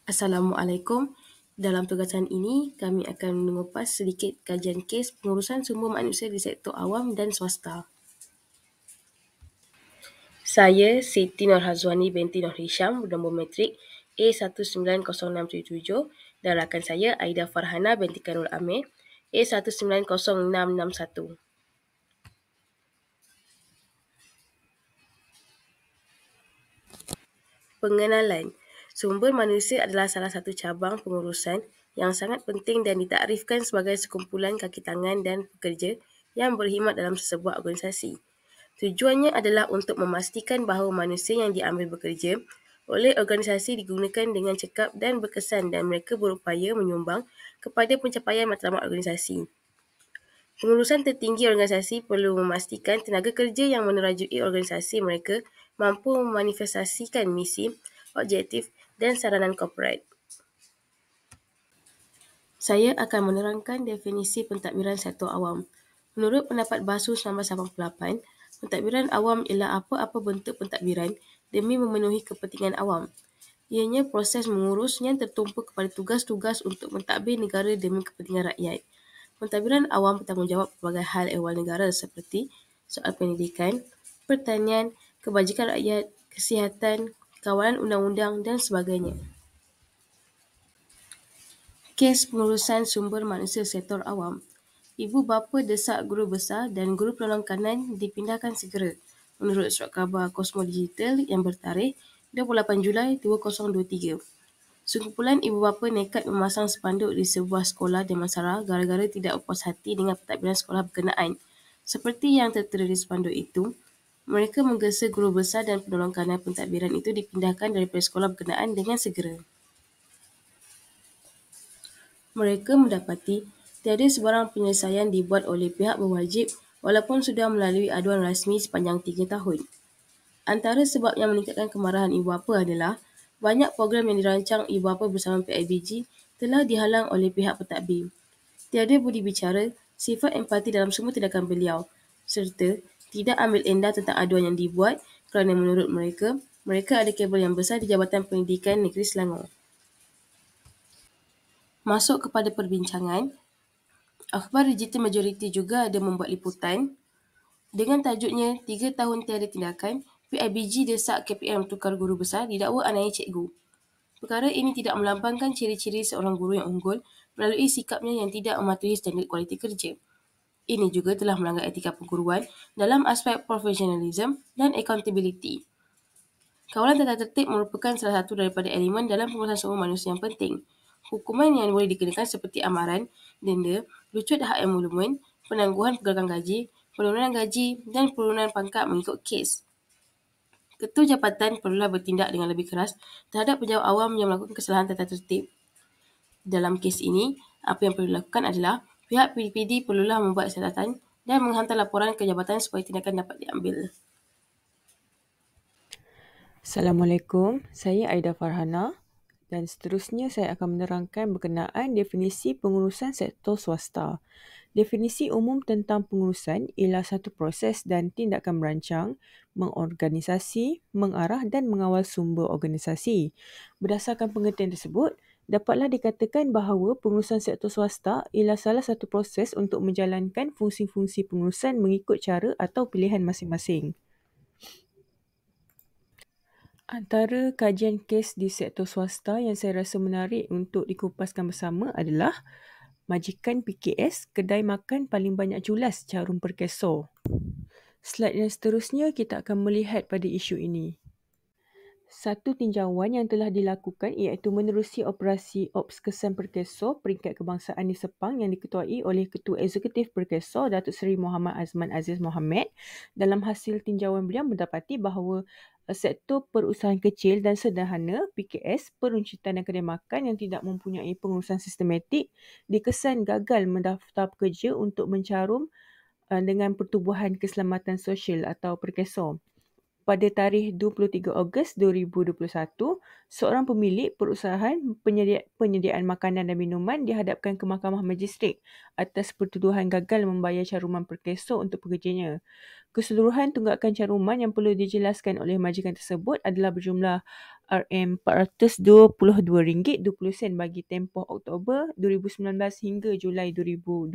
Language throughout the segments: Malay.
Assalamualaikum. Dalam tugasan ini, kami akan mengupas sedikit kajian kes pengurusan sumber manusia di sektor awam dan swasta. Saya Siti Nurhazwani binti Nur Hisham bernombor metrik A19067 dan rakan saya Aida Farhana binti Kanul Amir A1906661. Pengenalan. Sumber manusia adalah salah satu cabang pengurusan yang sangat penting dan ditakrifkan sebagai sekumpulan kaki tangan dan pekerja yang berkhidmat dalam sesebuah organisasi. Tujuannya adalah untuk memastikan bahawa manusia yang diambil bekerja oleh organisasi digunakan dengan cekap dan berkesan dan mereka berupaya menyumbang kepada pencapaian matlamat organisasi. Pengurusan tertinggi organisasi perlu memastikan tenaga kerja yang menerajui organisasi mereka mampu memanifestasikan misi, objektif dan saranan korporat. Saya akan menerangkan definisi pentadbiran sektor awam. Menurut pendapat BASU 1988, pentadbiran awam ialah apa-apa bentuk pentadbiran demi memenuhi kepentingan awam. Ianya proses mengurus yang tertumpu kepada tugas-tugas untuk mentadbir negara demi kepentingan rakyat. Pentadbiran awam bertanggungjawab pelbagai hal ehwal negara seperti soal pendidikan, pertanian, kebajikan rakyat, kesihatan, kawalan undang-undang dan sebagainya. Kes pengurusan sumber manusia sektor awam. Ibu bapa desak guru besar dan guru penolong kanan dipindahkan segera. Menurut surat khabar Kosmo Digital yang bertarikh 28 Julai 2023. Sekumpulan ibu bapa nekat memasang spanduk di sebuah sekolah di Damansara gara-gara tidak puas hati dengan pentadbiran sekolah berkenaan. Seperti yang tertera di spanduk itu, mereka menggesa guru besar dan penolong kanan pentadbiran itu dipindahkan daripada sekolah berkenaan dengan segera. Mereka mendapati tiada sebarang penyelesaian dibuat oleh pihak berwajib walaupun sudah melalui aduan rasmi sepanjang 3 tahun. Antara sebab yang meningkatkan kemarahan ibu bapa adalah banyak program yang dirancang ibu bapa bersama PIBG telah dihalang oleh pihak pentadbir. Tiada budi bicara, sifat empati dalam semua tindakan beliau serta tidak ambil endah tentang aduan yang dibuat kerana menurut mereka, mereka ada kabel yang besar di Jabatan Pendidikan Negeri Selangor. Masuk kepada perbincangan, Akhbar Digital Majority juga ada membuat liputan dengan tajuknya 3 tahun tiada tindakan, PIBG desak KPM tukar guru besar didakwa aniaya cikgu. Perkara ini tidak melambangkan ciri-ciri seorang guru yang unggul melalui sikapnya yang tidak mematuhi standard kualiti kerja. Ini juga telah melanggar etika perguruan dalam aspek profesionalism dan accountability. Kawalan tata tertib merupakan salah satu daripada elemen dalam pengurusan sumber manusia yang penting. Hukuman yang boleh dikenakan seperti amaran, denda, lucut hak emolumen, penangguhan pergerakan gaji, penurunan gaji dan penurunan pangkat mengikut kes. Ketua jabatan perlulah bertindak dengan lebih keras terhadap pejabat awam yang melakukan kesalahan tata tertib. Dalam kes ini, apa yang perlu dilakukan adalah pihak PDPD perlulah membuat catatan dan menghantar laporan ke jabatan supaya tindakan dapat diambil. Assalamualaikum, saya Aida Farhana dan seterusnya saya akan menerangkan berkenaan definisi pengurusan sektor swasta. Definisi umum tentang pengurusan ialah satu proses dan tindakan merancang, mengorganisasi, mengarah dan mengawal sumber organisasi. Berdasarkan pengertian tersebut, dapatlah dikatakan bahawa pengurusan sektor swasta ialah salah satu proses untuk menjalankan fungsi-fungsi pengurusan mengikut cara atau pilihan masing-masing. Antara kajian kes di sektor swasta yang saya rasa menarik untuk dikupaskan bersama adalah majikan PKS, kedai makan paling banyak culas jarum perkeso. Slide yang seterusnya kita akan melihat pada isu ini. Satu tinjauan yang telah dilakukan iaitu menerusi operasi Ops Kesan Perkeso peringkat kebangsaan di Sepang yang diketuai oleh Ketua Eksekutif Perkeso Datuk Seri Muhammad Azman Aziz Mohammed. Dalam hasil tinjauan beliau mendapati bahawa sektor perusahaan kecil dan sederhana PKS, peruncitan dan kedai makan yang tidak mempunyai pengurusan sistematik dikesan gagal mendaftar pekerja untuk mencarum dengan Pertubuhan Keselamatan Sosial atau Perkeso. pada tarikh 23 Ogos 2021, seorang pemilik perusahaan penyediaan makanan dan minuman dihadapkan ke Mahkamah Magistrat atas pertuduhan gagal membayar caruman perkeso untuk pekerjanya. Keseluruhan tunggakan caruman yang perlu dijelaskan oleh majikan tersebut adalah berjumlah RM422.20 bagi tempoh Oktober 2019 hingga Julai 2020.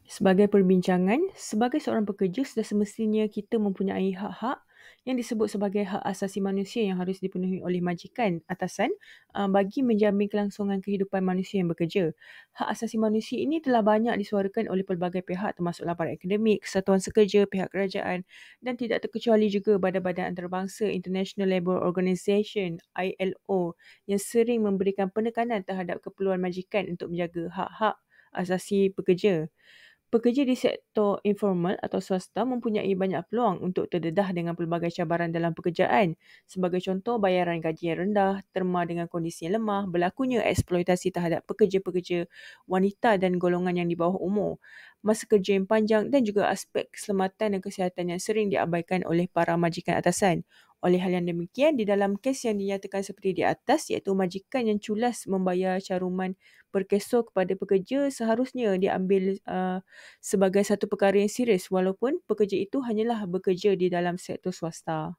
Sebagai perbincangan, sebagai seorang pekerja sudah semestinya kita mempunyai hak-hak yang disebut sebagai hak asasi manusia yang harus dipenuhi oleh majikan atasan bagi menjamin kelangsungan kehidupan manusia yang bekerja. Hak asasi manusia ini telah banyak disuarakan oleh pelbagai pihak termasuklah para akademik, kesatuan sekerja, pihak kerajaan dan tidak terkecuali juga badan-badan antarabangsa International Labour Organisation ILO yang sering memberikan penekanan terhadap keperluan majikan untuk menjaga hak-hak asasi pekerja. Pekerja di sektor informal atau swasta mempunyai banyak peluang untuk terdedah dengan pelbagai cabaran dalam pekerjaan. Sebagai contoh, bayaran gaji yang rendah, terma dengan kondisi yang lemah, berlakunya eksploitasi terhadap pekerja-pekerja wanita dan golongan yang di bawah umur, masa kerja yang panjang dan juga aspek keselamatan dan kesihatan yang sering diabaikan oleh para majikan atasan. Oleh hal yang demikian, di dalam kes yang dinyatakan seperti di atas, iaitu majikan yang culas membayar caruman perkeso kepada pekerja seharusnya diambil sebagai satu perkara yang serius walaupun pekerja itu hanyalah bekerja di dalam sektor swasta.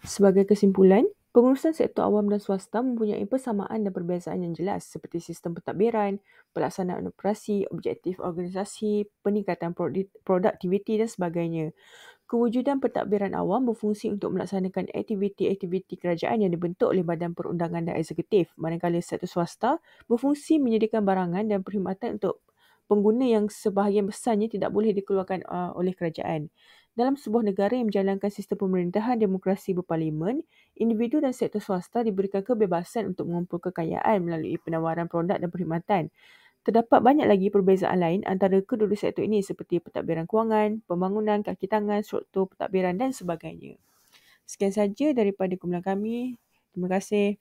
Sebagai kesimpulan, pengurusan sektor awam dan swasta mempunyai persamaan dan perbezaan yang jelas seperti sistem pentadbiran, pelaksanaan operasi, objektif organisasi, peningkatan produktiviti dan sebagainya. Kewujudan pentadbiran awam berfungsi untuk melaksanakan aktiviti-aktiviti kerajaan yang dibentuk oleh badan perundangan dan eksekutif, manakala sektor swasta berfungsi menyediakan barangan dan perkhidmatan untuk pengguna yang sebahagian besarnya tidak boleh dikeluarkan oleh kerajaan. Dalam sebuah negara yang menjalankan sistem pemerintahan demokrasi berparlimen, individu dan sektor swasta diberikan kebebasan untuk mengumpul kekayaan melalui penawaran produk dan perkhidmatan. Terdapat banyak lagi perbezaan lain antara kedua-dua sektor ini seperti pentadbiran kewangan, pembangunan, kaki tangan, struktur pentadbiran dan sebagainya. Sekian saja daripada kumpulan kami. Terima kasih.